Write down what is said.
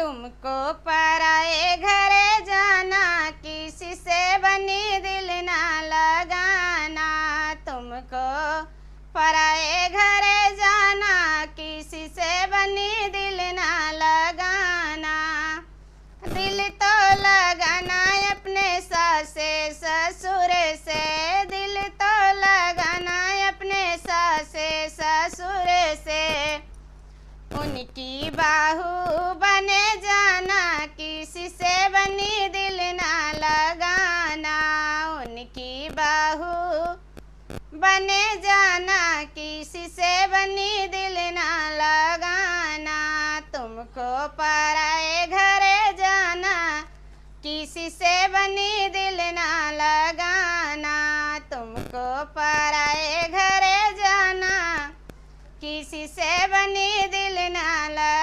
तुमको पराए घरे जाना, किसी से बनी दिल ना लगाना। तुमको पराए घरे जाना, किसी से बनी दिल ना लगाना। दिल तो लगाना अपने सासे ससुर से, दिल तो लगाना अपने सासे ससुर से। उनकी बाहू बने जाना, किसी से बनी दिल ना लगाना। उनकी बाहू बने जाना, किसी से बनी दिल ना लगाना। तुमको पराए घरे जाना, किसी से बनी दिल ना लगाना। तुमको पराए घरे जाना, किसी से बनी